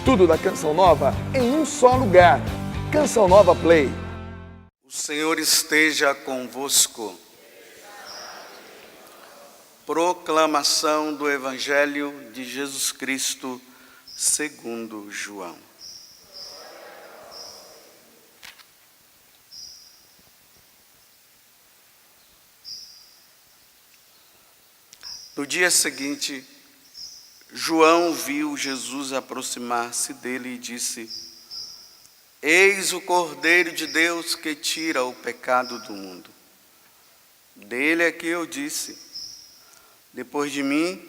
tudo da Canção Nova em um só lugar. Canção Nova Play. O Senhor esteja convosco. Proclamação do Evangelho de Jesus Cristo segundo João. No dia seguinte, João viu Jesus aproximar-se dele e disse: Eis o Cordeiro de Deus que tira o pecado do mundo. Dele é que eu disse: depois de mim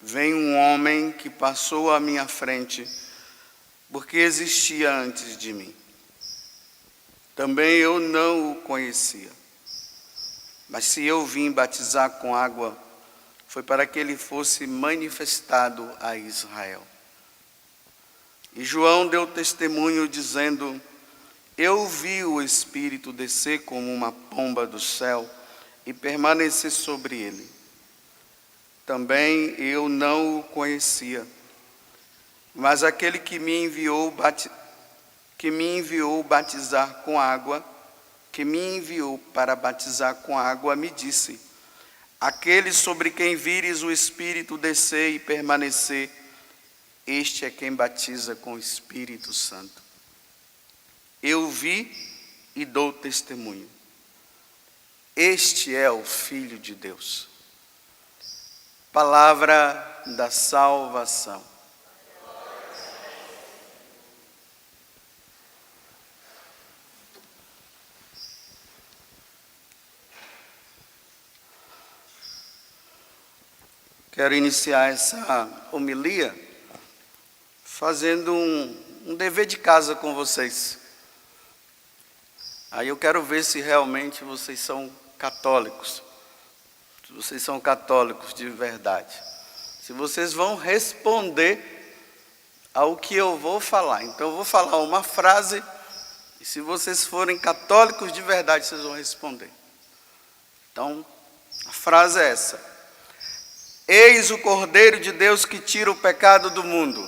vem um homem que passou à minha frente, porque existia antes de mim. Também eu não o conhecia. Mas se eu vim batizar com água, foi para que ele fosse manifestado a Israel. E João deu testemunho dizendo: Eu vi o Espírito descer como uma pomba do céu e permanecer sobre ele. Também eu não o conhecia, mas aquele que me enviou batizar com água, que me enviou para batizar com água, me disse: Aquele sobre quem vires o Espírito descer e permanecer, este é quem batiza com o Espírito Santo. Eu vi e dou testemunho. Este é o Filho de Deus. Palavra da salvação. Quero iniciar essa homilia fazendo um dever de casa com vocês. Aí eu quero ver se realmente vocês são católicos. Se vocês são católicos de verdade. Se vocês vão responder ao que eu vou falar. Então eu vou falar uma frase e se vocês forem católicos de verdade, vocês vão responder. Então, a frase é essa: Eis o Cordeiro de Deus que tira o pecado do mundo.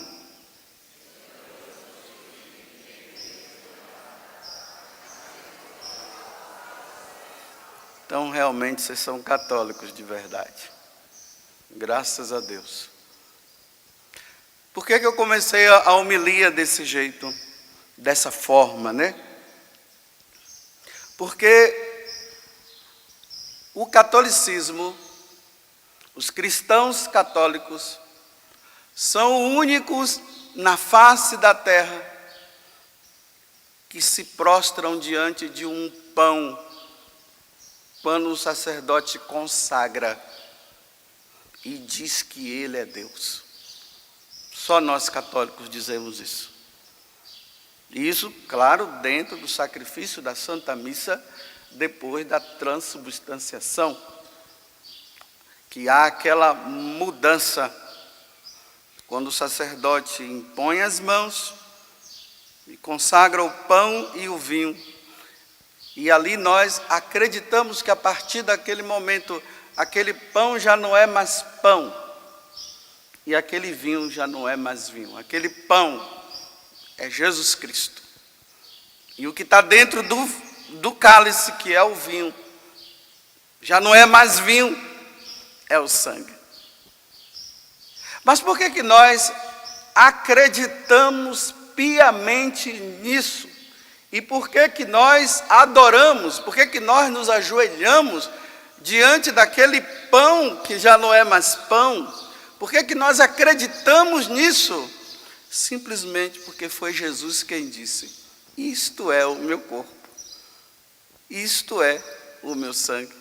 Então, realmente, vocês são católicos de verdade. Graças a Deus. Por que eu comecei a homilia desse jeito, dessa forma, né? Porque o catolicismo, os cristãos católicos, são únicos na face da terra que se prostram diante de um pão, quando o sacerdote consagra e diz que ele é Deus. Só nós católicos dizemos isso. E isso, claro, dentro do sacrifício da Santa Missa, depois da transubstanciação, que há aquela mudança, quando o sacerdote impõe as mãos e consagra o pão e o vinho. E ali nós acreditamos que a partir daquele momento, aquele pão já não é mais pão, e aquele vinho já não é mais vinho. Aquele pão é Jesus Cristo. E o que está dentro do cálice, que é o vinho, já não é mais vinho, é o sangue. Mas por que nós acreditamos piamente nisso? E por que nós adoramos? Por que nós nos ajoelhamos diante daquele pão que já não é mais pão? Por que nós acreditamos nisso? Simplesmente porque foi Jesus quem disse: isto é o meu corpo, isto é o meu sangue.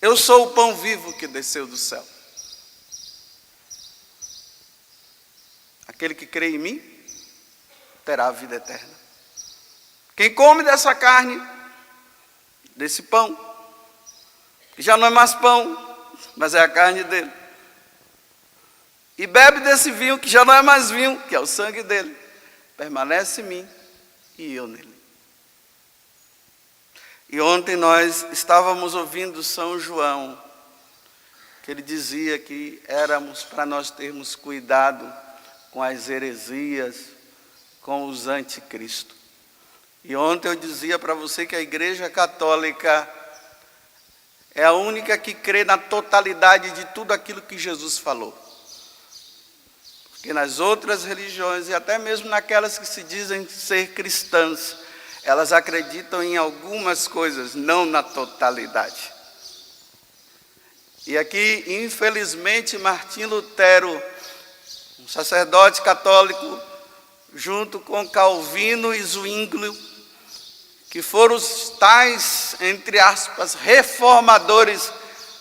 Eu sou o pão vivo que desceu do céu. Aquele que crê em mim terá a vida eterna. Quem come dessa carne, desse pão, que já não é mais pão, mas é a carne dele, e bebe desse vinho, que já não é mais vinho, que é o sangue dele, permanece em mim e eu nele. E ontem nós estávamos ouvindo São João, que ele dizia que éramos para nós termos cuidado com as heresias, com os anticristo. E ontem eu dizia para você que a Igreja Católica é a única que crê na totalidade de tudo aquilo que Jesus falou. Porque nas outras religiões, e até mesmo naquelas que se dizem ser cristãs, elas acreditam em algumas coisas, não na totalidade. E aqui, infelizmente, Martim Lutero, um sacerdote católico, junto com Calvino e Zwinglio, que foram os tais, entre aspas, reformadores,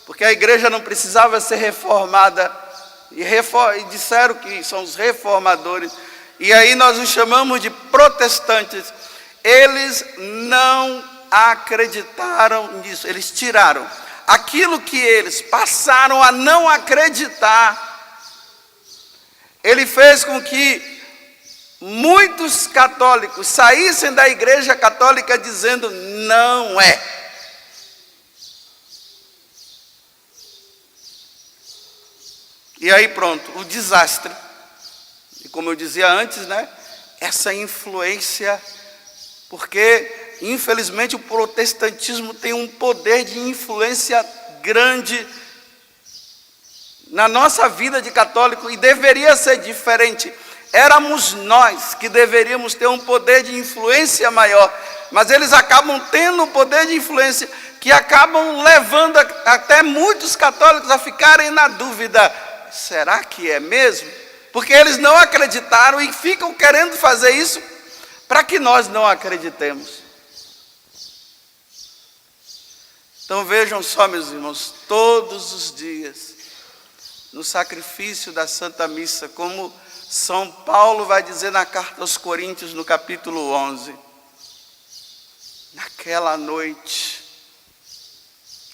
porque a igreja não precisava ser reformada, e disseram que são os reformadores, e aí nós os chamamos de protestantes. Eles não acreditaram nisso, eles tiraram aquilo que eles passaram a não acreditar. Ele fez com que muitos católicos saíssem da Igreja Católica dizendo não é. E aí pronto, o desastre. E como eu dizia antes, essa influência, porque infelizmente o protestantismo tem um poder de influência grande na nossa vida de católico, e deveria ser diferente. Éramos nós que deveríamos ter um poder de influência maior, mas eles acabam tendo um poder de influência que acabam levando até muitos católicos a ficarem na dúvida: será que é mesmo? Porque eles não acreditaram e ficam querendo fazer isso para que nós não acreditemos. Então vejam só, meus irmãos, todos os dias, no sacrifício da Santa Missa, como São Paulo vai dizer na carta aos Coríntios, no capítulo 11, naquela noite,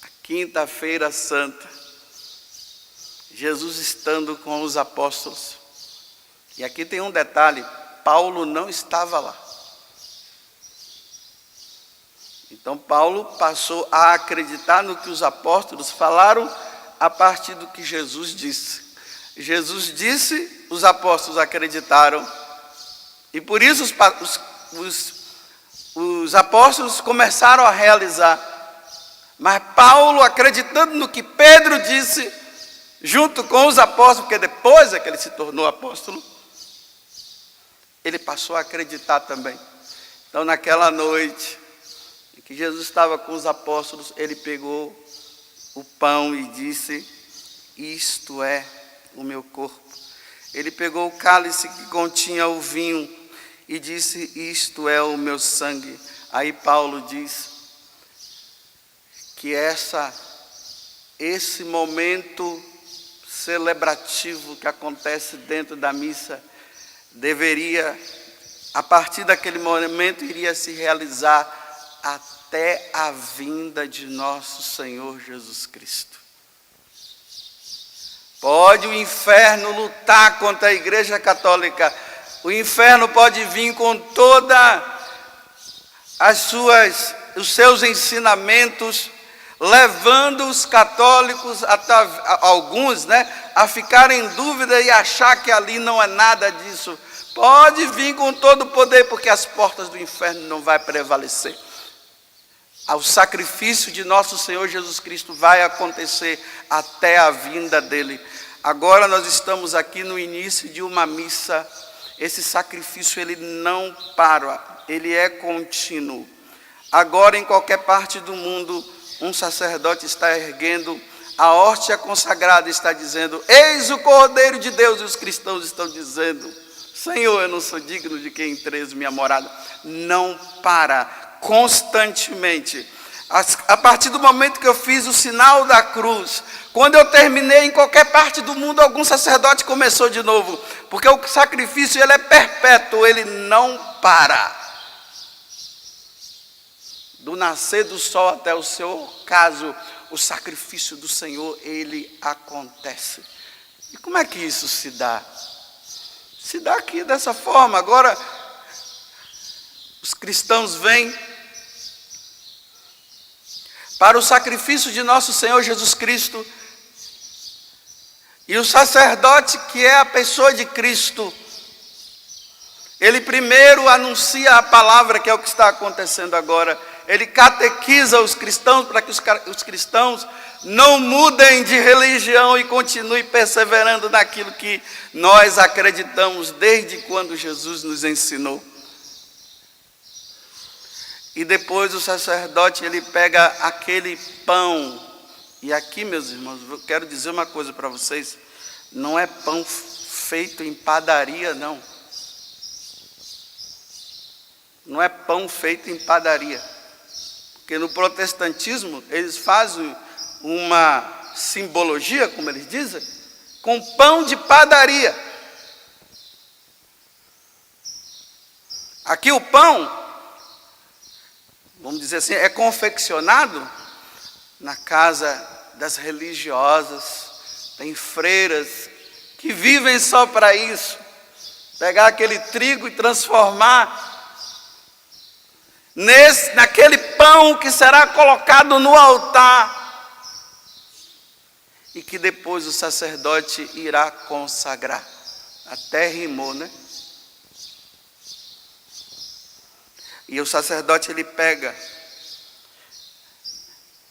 a quinta-feira santa, Jesus estando com os apóstolos, e aqui tem um detalhe: Paulo não estava lá. Então Paulo passou a acreditar no que os apóstolos falaram a partir do que Jesus disse. Jesus disse, os apóstolos acreditaram, e por isso os apóstolos começaram a realizar. Mas Paulo, acreditando no que Pedro disse, junto com os apóstolos, porque depois é que ele se tornou apóstolo, ele passou a acreditar também. Então naquela noite em que Jesus estava com os apóstolos, ele pegou o pão e disse: isto é o meu corpo. Ele pegou o cálice que continha o vinho e disse: isto é o meu sangue. Aí Paulo diz que esse momento celebrativo que acontece dentro da missa deveria, a partir daquele momento, iria se realizar até a vinda de nosso Senhor Jesus Cristo. Pode o inferno lutar contra a Igreja Católica, o inferno pode vir com toda os seus ensinamentos, levando os católicos, alguns, a ficarem em dúvida e achar que ali não é nada disso. Pode vir com todo o poder, porque as portas do inferno não vai prevalecer. O sacrifício de nosso Senhor Jesus Cristo vai acontecer até a vinda dele. Agora nós estamos aqui no início de uma missa. Esse sacrifício ele não para, ele é contínuo. Agora, em qualquer parte do mundo, um sacerdote está erguendo a hóstia consagrada, está dizendo: eis o Cordeiro de Deus, e os cristãos estão dizendo: Senhor, eu não sou digno de que entreis minha morada. Não para, constantemente. A partir do momento que eu fiz o sinal da cruz, quando eu terminei, em qualquer parte do mundo, algum sacerdote começou de novo, porque o sacrifício ele é perpétuo, ele não para. Do nascer do sol até o seu ocaso, o sacrifício do Senhor, ele acontece. E como é que isso se dá? Se dá aqui dessa forma. Agora, os cristãos vêm para o sacrifício de nosso Senhor Jesus Cristo, E o sacerdote, que é a pessoa de Cristo, ele primeiro anuncia a palavra, que é o que está acontecendo agora. Ele catequiza os cristãos para que os cristãos não mudem de religião e continuem perseverando naquilo que nós acreditamos desde quando Jesus nos ensinou. E depois o sacerdote, ele pega aquele pão. E aqui, meus irmãos, eu quero dizer uma coisa para vocês. Não é pão feito em padaria, não. Não é pão feito em padaria. Porque no protestantismo, eles fazem uma simbologia, como eles dizem, com pão de padaria. Aqui o pão, vamos dizer assim, é confeccionado na casa das religiosas. Tem freiras que vivem só para isso. Pegar aquele trigo e transformar naquele pão que será colocado no altar. E que depois o sacerdote irá consagrar. Até rimou, né? E o sacerdote, ele pega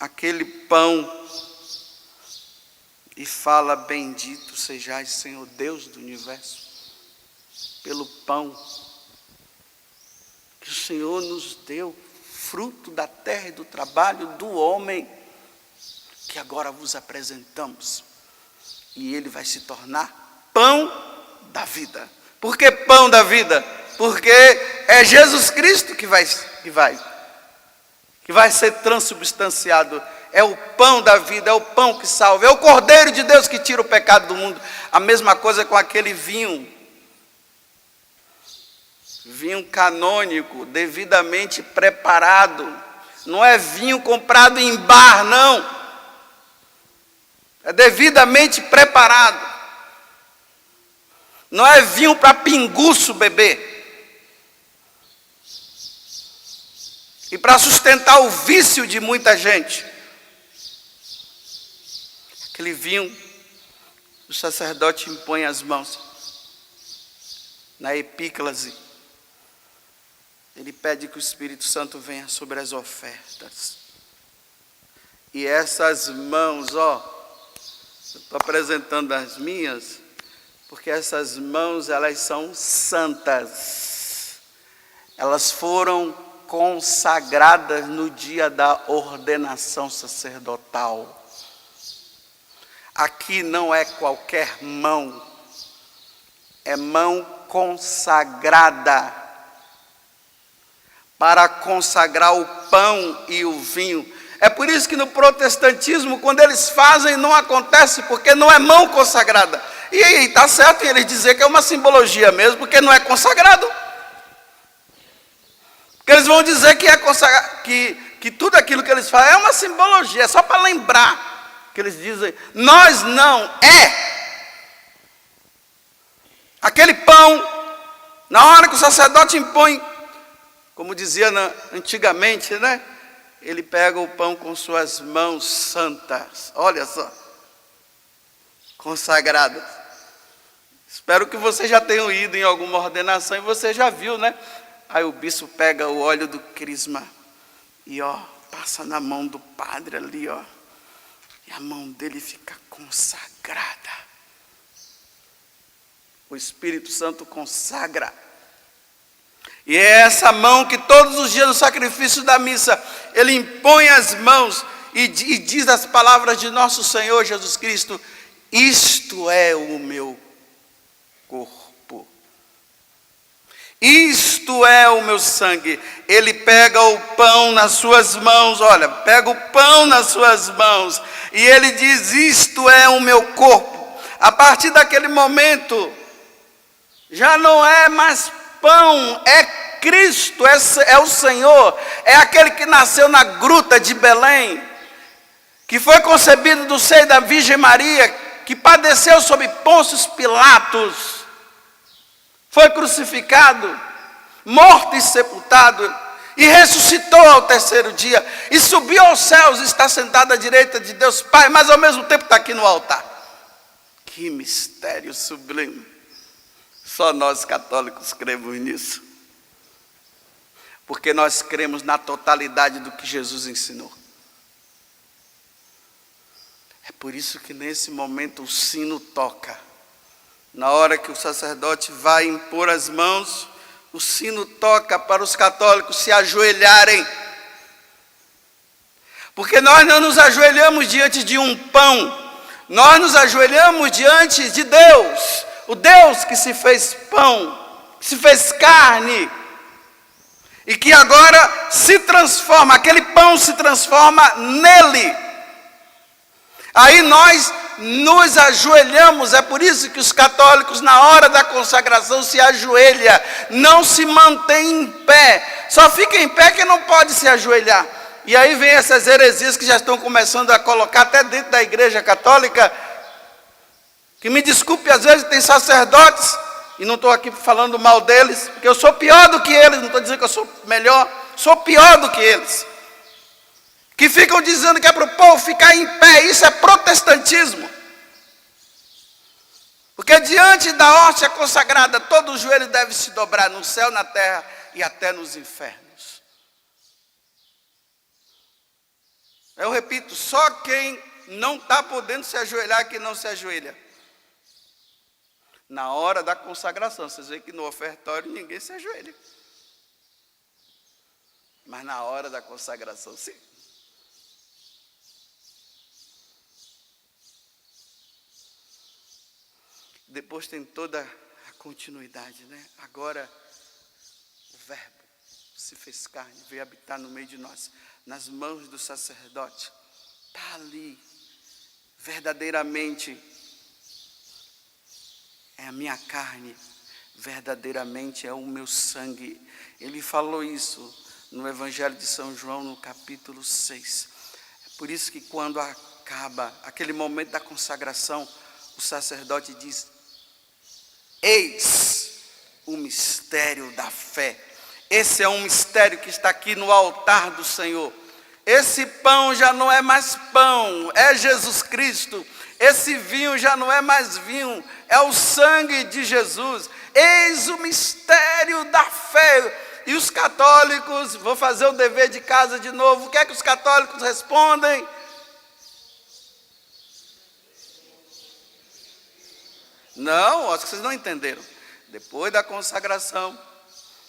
aquele pão e fala: bendito sejais, Senhor Deus do universo, pelo pão que o Senhor nos deu, fruto da terra e do trabalho do homem, que agora vos apresentamos. E ele vai se tornar pão da vida. Por que pão da vida? Porque é Jesus Cristo que vai ser transubstanciado. É o pão da vida, é o pão que salva, é o Cordeiro de Deus que tira o pecado do mundo. A mesma coisa com aquele vinho canônico, devidamente preparado. Não é vinho comprado em bar, não. É devidamente preparado. Não é vinho para pinguço beber. E para sustentar o vício de muita gente. Aquele vinho, o sacerdote impõe as mãos na epíclase. Ele pede que o Espírito Santo venha sobre as ofertas. E essas mãos, eu estou apresentando as minhas, porque essas mãos, elas são santas. Elas foram consagradas no dia da ordenação sacerdotal. Aqui não é qualquer mão, é mão consagrada para consagrar o pão e o vinho. É por isso que no protestantismo, quando eles fazem, não acontece, porque não é mão consagrada. E aí, está certo em eles dizer que é uma simbologia mesmo, porque não é consagrado. Porque eles vão dizer que é consagrado, que tudo aquilo que eles fazem é uma simbologia, é só para lembrar. Que eles dizem, nós não, aquele pão, na hora que o sacerdote impõe, como dizia antigamente, né? Ele pega o pão com suas mãos santas, olha só, consagradas. Espero que você já tenha ido em alguma ordenação e você já viu, né? Aí o bispo pega o óleo do crisma e passa na mão do padre ali, e a mão dele fica consagrada. O Espírito Santo consagra. E é essa mão que todos os dias no sacrifício da missa, ele impõe as mãos e diz as palavras de nosso Senhor Jesus Cristo: isto é o meu corpo. Isto é o meu sangue. Ele pega o pão nas suas mãos, pega o pão nas suas mãos, e ele diz: isto é o meu corpo. A partir daquele momento, já não é mais pão, é Cristo, é o Senhor, é aquele que nasceu na gruta de Belém, que foi concebido do seio da Virgem Maria, que padeceu sob Pôncio Pilatos, foi crucificado, morto e sepultado, e ressuscitou ao terceiro dia, e subiu aos céus, está sentado à direita de Deus Pai, mas ao mesmo tempo está aqui no altar. Que mistério sublime. Só nós católicos cremos nisso. Porque nós cremos na totalidade do que Jesus ensinou. É por isso que nesse momento o sino toca. Na hora que o sacerdote vai impor as mãos, o sino toca para os católicos se ajoelharem. Porque nós não nos ajoelhamos diante de um pão, nós nos ajoelhamos diante de Deus, o Deus que se fez pão, que se fez carne, e que agora se transforma, aquele pão se transforma nele. Aí nós nos ajoelhamos, é por isso que os católicos na hora da consagração se ajoelham, não se mantém em pé, só fica em pé quem não pode se ajoelhar. E aí vem essas heresias que já estão começando a colocar até dentro da igreja católica, que me desculpe, às vezes tem sacerdotes, e não estou aqui falando mal deles, porque eu sou pior do que eles, não estou dizendo que eu sou melhor, sou pior do que eles, que ficam dizendo que é para o povo ficar em pé. Isso é protestantismo, porque diante da hóstia consagrada, todo o joelho deve se dobrar no céu, na terra e até nos infernos. Eu repito, só quem não está podendo se ajoelhar que não se ajoelha. Na hora da consagração, vocês veem que no ofertório ninguém se ajoelha. Mas na hora da consagração, sim. Depois tem toda a continuidade, né? Agora, o Verbo se fez carne, veio habitar no meio de nós, nas mãos do sacerdote. Está ali, verdadeiramente, é a minha carne, verdadeiramente é o meu sangue. Ele falou isso no Evangelho de São João, no capítulo 6. É por isso que quando acaba aquele momento da consagração, o sacerdote diz: eis o mistério da fé. Esse é um mistério que está aqui no altar do Senhor. Esse pão já não é mais pão, é Jesus Cristo. Esse vinho já não é mais vinho, é o sangue de Jesus. Eis o mistério da fé. E os católicos, vou fazer o dever de casa de novo, o que é que os católicos respondem? Não, acho que vocês não entenderam. Depois da consagração,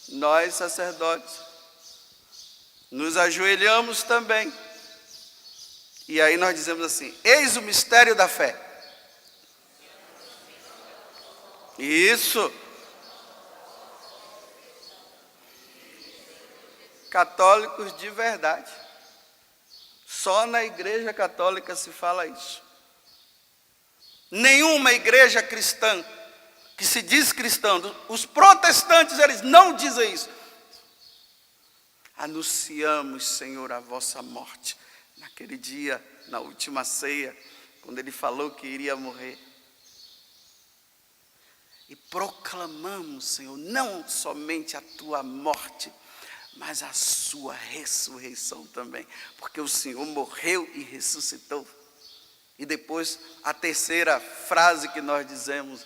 nós sacerdotes nos ajoelhamos também. E aí nós dizemos assim: eis o mistério da fé. Isso. Católicos de verdade. Só na igreja católica se fala isso. Nenhuma igreja cristã que se diz cristã, os protestantes, eles não dizem isso. Anunciamos, Senhor, a vossa morte. Naquele dia, na última ceia, quando ele falou que iria morrer. E proclamamos, Senhor, não somente a tua morte, mas a sua ressurreição também. Porque o Senhor morreu e ressuscitou. E depois, a terceira frase que nós dizemos: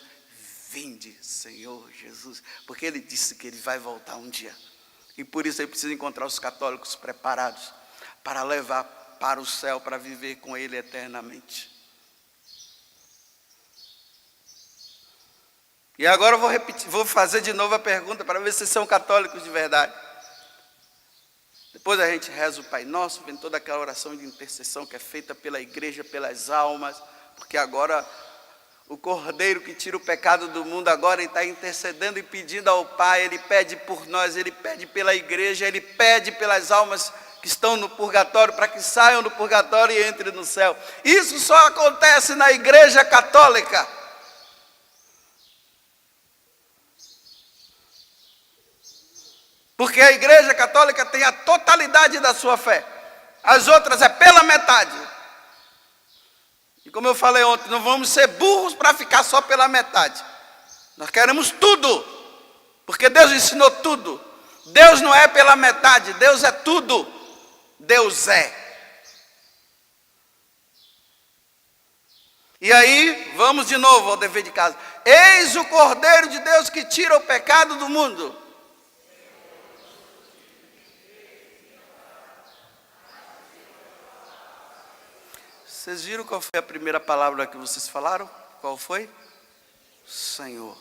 vinde, Senhor Jesus. Porque ele disse que ele vai voltar um dia. E por isso ele precisa encontrar os católicos preparados para levar para o céu, para viver com ele eternamente. E agora eu vou fazer de novo a pergunta para ver se são católicos de verdade. Depois a gente reza o Pai Nosso, vem toda aquela oração de intercessão que é feita pela igreja, pelas almas, porque agora o Cordeiro que tira o pecado do mundo, agora ele está intercedendo e pedindo ao Pai. Ele pede por nós, ele pede pela igreja, ele pede pelas almas que estão no purgatório, para que saiam do purgatório e entrem no céu. Isso só acontece na igreja católica. Porque a igreja católica tem a totalidade da sua fé. As outras é pela metade. E como eu falei ontem, não vamos ser burros para ficar só pela metade. Nós queremos tudo. Porque Deus ensinou tudo. Deus não é pela metade, Deus é tudo. Deus é. E aí, vamos de novo ao dever de casa. Eis o Cordeiro de Deus que tira o pecado do mundo. Vocês viram qual foi a primeira palavra que vocês falaram? Qual foi? Senhor.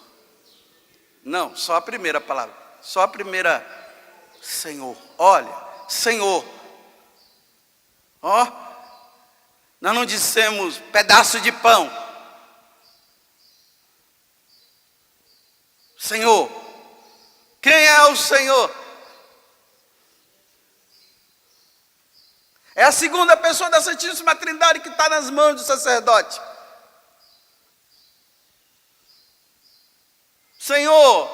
Não, só a primeira palavra. Só a primeira. Senhor. Olha, Senhor. Ó, nós não dissemos pedaço de pão. Senhor. Quem é o Senhor? É a segunda pessoa da Santíssima Trindade que está nas mãos do sacerdote. Senhor,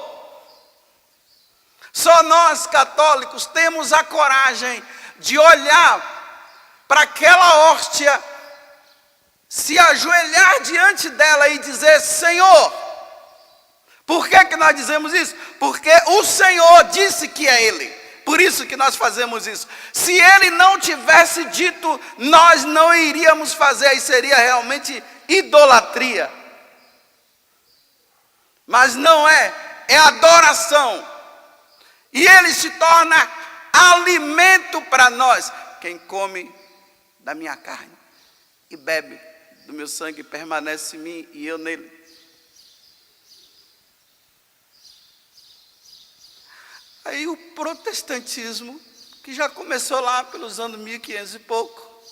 só nós católicos temos a coragem de olhar para aquela hóstia, se ajoelhar diante dela e dizer: Senhor. Por que nós dizemos isso? Porque o Senhor disse que é Ele. Por isso que nós fazemos isso. Se Ele não tivesse dito, nós não iríamos fazer, aí seria realmente idolatria. Mas não é, é adoração. E Ele se torna alimento para nós. Quem come da minha carne e bebe do meu sangue permanece em mim e eu nele. Aí o protestantismo, que já começou lá pelos anos 1500 e pouco,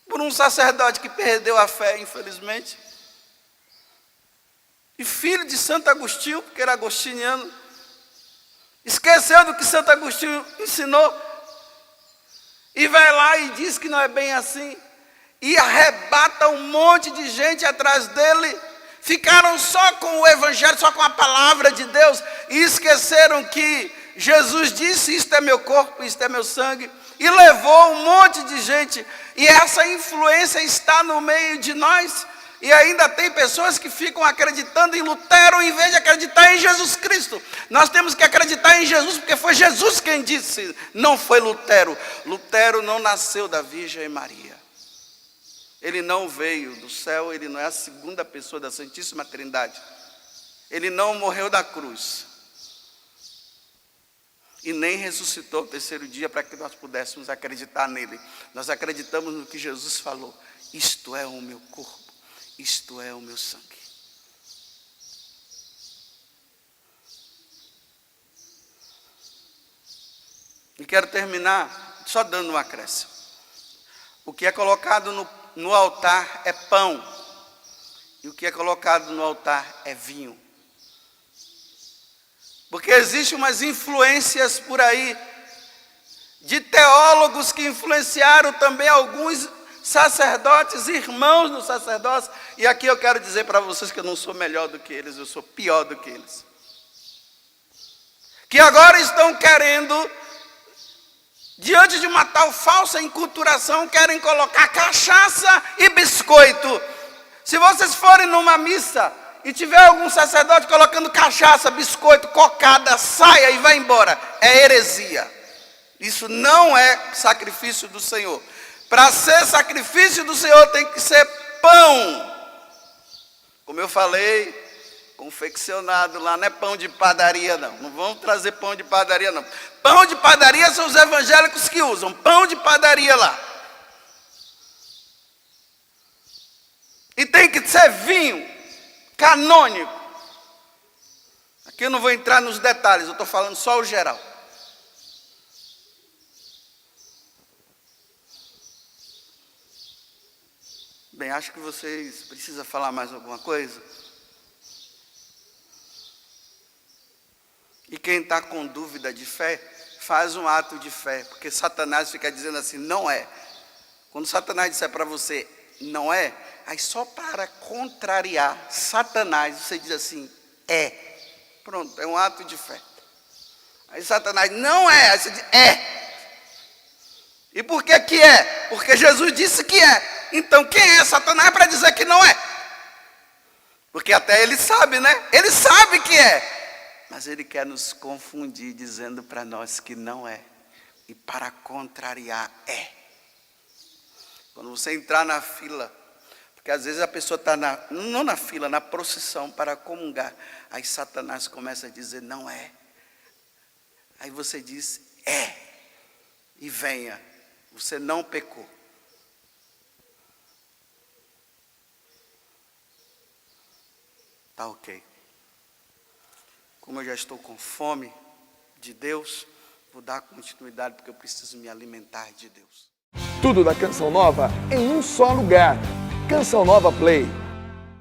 por um sacerdote que perdeu a fé, infelizmente, e filho de Santo Agostinho, porque era agostiniano, esqueceu do que Santo Agostinho ensinou, e vai lá e diz que não é bem assim, e arrebata um monte de gente atrás dele. Ficaram só com o Evangelho, só com a palavra de Deus, e esqueceram que Jesus disse: isto é meu corpo, isto é meu sangue, e levou um monte de gente, e essa influência está no meio de nós, e ainda tem pessoas que ficam acreditando em Lutero em vez de acreditar em Jesus Cristo. Nós temos que acreditar em Jesus, porque foi Jesus quem disse, não foi Lutero. Lutero não nasceu da Virgem Maria. Ele não veio do céu, ele não é a segunda pessoa da Santíssima Trindade. Ele não morreu da cruz. E nem ressuscitou o terceiro dia para que nós pudéssemos acreditar nele. Nós acreditamos no que Jesus falou. Isto é o meu corpo, isto é o meu sangue. E quero terminar só dando um acréscimo. O que é colocado no altar é pão, e o que é colocado no altar é vinho. Porque existem umas influências por aí, de teólogos que influenciaram também alguns sacerdotes, irmãos no sacerdócio, e aqui eu quero dizer para vocês que eu não sou melhor do que eles, eu sou pior do que eles. Que agora estão querendo, diante de uma tal falsa enculturação, querem colocar cachaça e biscoito. Se vocês forem numa missa e tiver algum sacerdote colocando cachaça, biscoito, cocada, saia e vai embora. É heresia. Isso não é sacrifício do Senhor. Para ser sacrifício do Senhor tem que ser pão. Como eu falei, confeccionado lá, não é pão de padaria não. Não vamos trazer pão de padaria não. Pão de padaria são os evangélicos que usam. Pão de padaria lá. E tem que ser vinho canônico. Aqui eu não vou entrar nos detalhes, eu estou falando só o geral. Bem, acho que vocês precisam falar mais alguma coisa. E quem está com dúvida de fé, faz um ato de fé, porque Satanás fica dizendo assim, não é. Quando Satanás disser para você, não é, aí só para contrariar Satanás, você diz assim, é. Pronto, é um ato de fé. Aí Satanás, não é, aí você diz, é. E por que que é? Porque Jesus disse que é. Então quem é Satanás para dizer que não é? Porque até ele sabe, né? Ele sabe que é. Mas ele quer nos confundir, dizendo para nós que não é. E para contrariar, é. Quando você entrar na fila Porque às vezes a pessoa está não na fila, na procissão para comungar. Aí Satanás começa a dizer, não é. Aí você diz, é. E venha, você não pecou. Tá ok. Como eu já estou com fome de Deus, vou dar continuidade porque eu preciso me alimentar de Deus. Tudo da Canção Nova em um só lugar. Canção Nova Play.